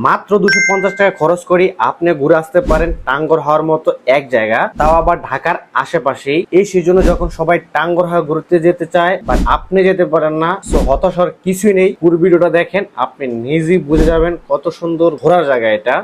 মাত্র 250 টাকা খরচ করি আপনি ঘুরে আসতে পারেন টাঙ্গর হওয়ার মতো এক জায়গা, তাও আবার ঢাকার আশেপাশেই। এই সিজনে যখন সবাই টাঙ্গর হওয়া ঘুরতে যেতে চায় বাট আপনি যেতে পারেন না, সো হতাশার কিছুই নেই। পুরো ভিডিওটা দেখেন, আপনি নিজেই বুঝে যাবেন কত সুন্দর ঘোরার জায়গা এটা।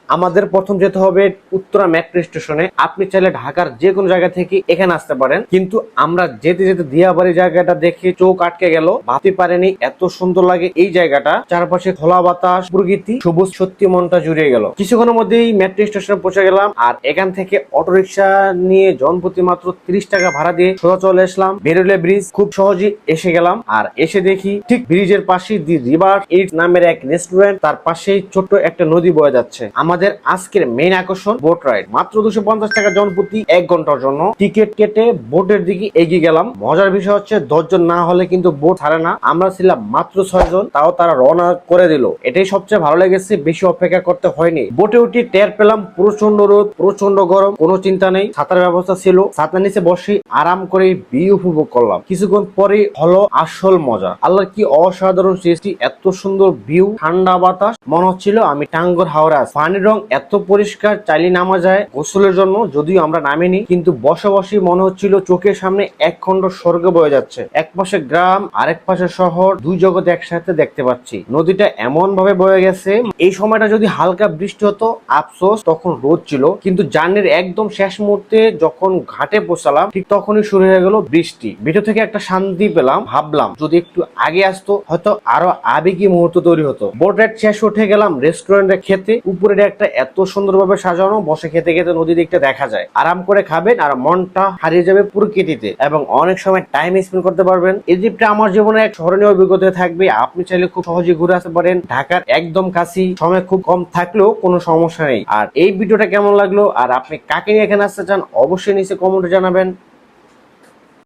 আমাদের প্রথম যেতে হবে উত্তরা মেট্রো স্টেশনে। আপনি চাইলে ঢাকার যে কোনো জায়গা থেকে এখানে আসতে পারেন, কিন্তু আমরা যেতে যেতে দিয়াবাড়ি জায়গাটা দেখে চোখ আটকে গেল। ভাবতে পারেনি এত সুন্দর লাগে এই জায়গাটা, চারপাশে খোলা বাতাস, প্রকৃতি, সবুজ, সত্যি মনটা জুড়িয়ে গেল। কিছুক্ষণের মধ্যেই মেট্রো স্টেশনে পৌঁছে গেলাম, আর এখান থেকে অটোরিকশা নিয়ে জনপ্রতি মাত্র 30 টাকা ভাড়া দিয়ে সোজা চলে আসলাম বেরুলে ব্রিজ। খুব সহজেই এসে গেলাম, আর এসে দেখি ঠিক ব্রিজের পাশে দি রিভার ইট নামের এক রেস্টুরেন্ট, তার পাশেই ছোট্ট একটা নদী বয়ে যাচ্ছে। আমাদের আজকের মেইন আকর্ষণ বোট রাইড। মাত্র 250 টাকা জনপ্রতি 1 ঘন্টার জন্য টিকিট কেটে বোটের দিকে এগিয়ে গেলাম। মজার বিষয় হচ্ছে 10 জন না হলে কিন্তু বোট ছাড়ে না। আমরা ছিলাম মাত্র 6 জন, তাও তারা রওনা করে দিল। এটাই সবচেয়ে ভালো লেগেছে, বেশি অপেক্ষা করতে হয়নি। বোটে উঠে টের পেলাম প্রচন্ড রোদ, প্রচন্ড গরম, কোনো চিন্তা নেই, ছাতার ব্যবস্থা ছিল। ছাতার নিচে বসে আরাম করে ভিউ উপভোগ করলাম। কিছুক্ষণ পরে হলো আসল মজা। আল্লাহর কি অসাধারণ সৃষ্টি, এত সুন্দর ভিউ, ঠান্ডা বাতাস, মনে হচ্ছিল আমি টাঙ্গর হাওড়া। পানির রং এত পরিষ্কার, চাইলে নামা যায় গোসলের জন্য, যদিও আমরা নামিনি, কিন্তু বসে বসে মনে হচ্ছিল চোখের সামনে এক খণ্ড স্বর্গ বয়ে যাচ্ছে। এক পাশে গ্রাম, আরেক পাশে শহর, দুই জগৎ একসাথে দেখতে পাচ্ছি। নদীটা এমন ভাবে বয়ে গেছে। এই সময়টা যদি হালকা বৃষ্টি হতো আফসোস, তখন রোদ ছিল, কিন্তু জার্নির একদম শেষ মুহূর্তে যখন ঘাটে পৌঁছালাম ঠিক তখনই শুরু হয়ে গেল বৃষ্টি। ভিতর থেকে একটা শান্তি পেলাম, ভাবলাম যদি একটু আগে আসতো হয়তো আরো আবেগী মুহূর্ত তৈরি হতো। বোট রাইড শেষ, উঠে গেলাম রেস্টুরেন্টে খেতে। উপরে একটা এত সুন্দরভাবে সাজানো, বসে খেতে খেতে নদী দিকটা দেখা যায়। আরাম করে খাবেন আর মনটা হারিয়ে যাবে প্রকৃতিতে, এবং অনেক সময় টাইম স্পেন্ড করতে পারবেন। ইজিপ্টে আমার জীবনে এক স্মরণীয় অভিজ্ঞতা থাকবে। আপনি চাইলে খুব সহজে ঘুরে আসতে পারেন, ঢাকার একদম কাছে, সময় খুব কম থাকলেও কোনো সমস্যা নেই। আর এই ভিডিওটা কেমন লাগলো আর আপনি কাকে নিয়ে এখানে আসতে চান অবশ্যই নিচে কমেন্টে জানাবেন।